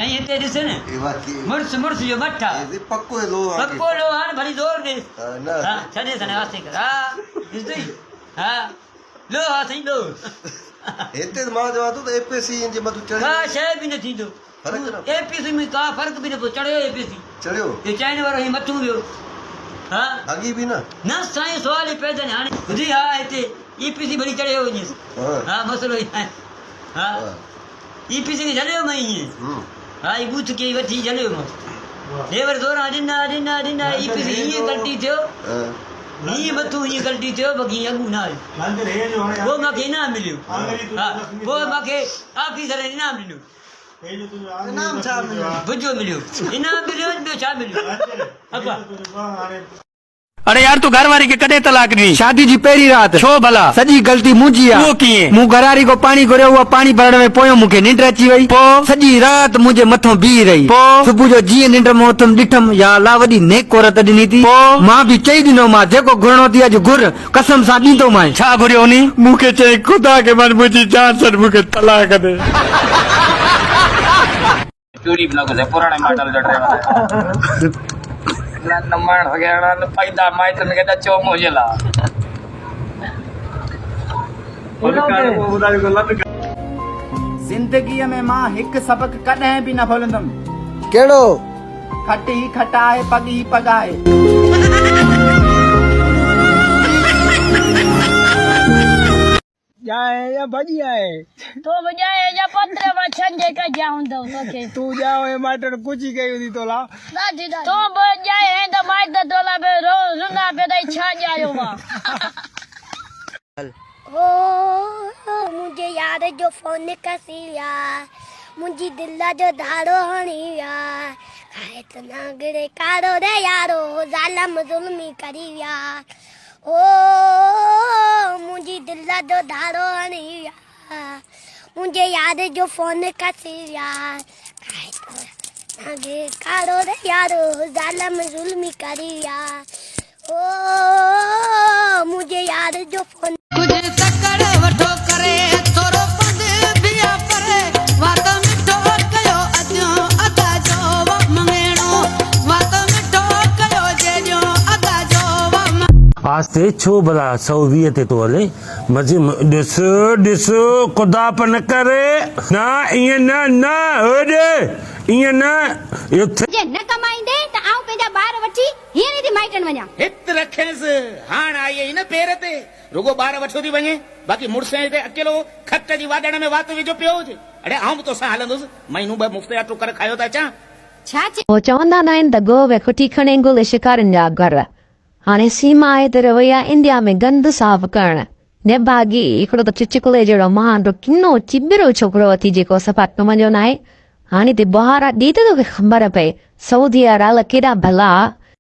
साईं हिते ॾिस न मुड़ुस मुड़ुस जो मठा पक्को लो हाणे भली ज़ोर ॾे हा छॾे सने वास्ते कर हा ॾिसई हा लो हा साईं लो हिते मां चवां थो त एपीएससी जे मथां चढ़े का शइ बि न थींदो एपीएससी में का फ़र्क़ बि न पियो चढ़ियो एपीएससी चढ़ियो हे चाइने वारो ही मथूं वियो हा भागी बि न साईं सुवाल ई पैदा न हाणे ॿुधी हा हिते ईपीसी भली चढ़ियो वञेसि हा मसइलो ई आहे हा ईपीसी खे झलियो मां ईअं हा ई बूथ खे वठी झलियो मां लेवर ज़ोरां ॾिना ईपीसी हीअं ग़लती थियो हीअं मथूं हीअं ग़लती थियो बाक़ी अॻु न आयो पोइ मूंखे इनाम मिलियो हा पोइ मूंखे ऑफिसर इनाम ॾिनो भुजो मिलियो इनाम मिलियो ॿियो छा मिलियो अरे यार तू घरवारी के कॾहिं तलाक दी शादी जी पहिरीं रात छो भला सॼी गलती मुंहिंजी आहे वो कीअं मूं घरारी को पाणी घुरियो उहा पाणी भरण में पोयों मूंखे निंड अची वई पोइ सॼी रात मुंहिंजे मथां बीह रही पोइ सुबुह जो जीअं निंड मां उथम ॾिठम या अल्लाह वॾी नेक कोरत ॾिनी थी पोइ मां बि चई ॾिनो मां जेको घुरणो थी अॼु घुर कसम सां ॾींदो मां छा घुरियो नी मूंखे चई ख़ुदा खे मन मुंहिंजी जान छॾ मूंखे तलाक ॾे चोरी ब्लॉक है पुराने मॉडल जो ड्राइवर नमण वगैरह पैदा माइट में कहता चो मोजला जिंदगी में मां हिक सबक कॾहिं बि न भुलंदुमि कहिड़ो खटी खटाए पगी पगाए जाए या भॼी आए तो बजाए या पत्र वचन जे का जाऊंदो तोखे तू जाओ ए माटर कुछ ही कई हुई तोला तो बजाए है तो माइट तोला बे रोज रुना पे दई छा जायो वा ओ मुझे यार जो फोन कसिया मुझी दिल जो धाड़ो हणिया खाए तो नागड़े कारो रे यारो जालम जुल्मी करिया ओ मुझी दिल जो धाड़ो हणिया मुझे यार जो फोन कसिया खाए तो नागड़े कारो रे यारो जालम जुल्मी करिया ओ मुझे यार जो फोन कुछ चक्कर वठो करे थोरो पंध बिया परे वात मिठो कयो अजो अदा जो मंगेणो वात मिठो कयो जेजो अदा जो आस्ते छो भला 120 ते तो हले मजे ॾिस ॾिस खुदा पन करे ना ईअं न न होॾे ईअं न इहो जे न कमाईंदे त आऊं पंहिंजा ॿार वठी हीअं थी माइटनि वञा हित रखेसि हाणे आई हिन पेर ते रुगो ॿार वठो थी वञे बाक़ी मुड़ुस ते अकेलो खट जी वाॾण में वात विझो पियो हुजे अड़े आऊं बि तोसां हलंदुसि महीनो ॿ मुफ़्त जा टुकर खायो था छा पोइ चवंदा न आहिनि त गोव खुटी खणे गुल शिकारनि जा घर हाणे सीमा आहे त रवैया इंडिया में गंद साफ़ करण निभागी हिकिड़ो त चिचकुले जहिड़ो महान किनो चिबिरो छोकिरो अथी जेको सफ़ा कम जो न आहे हाणे ते ॿाहिरां ॾे त तोखे ख़बर पए सऊदी अरब केॾा भला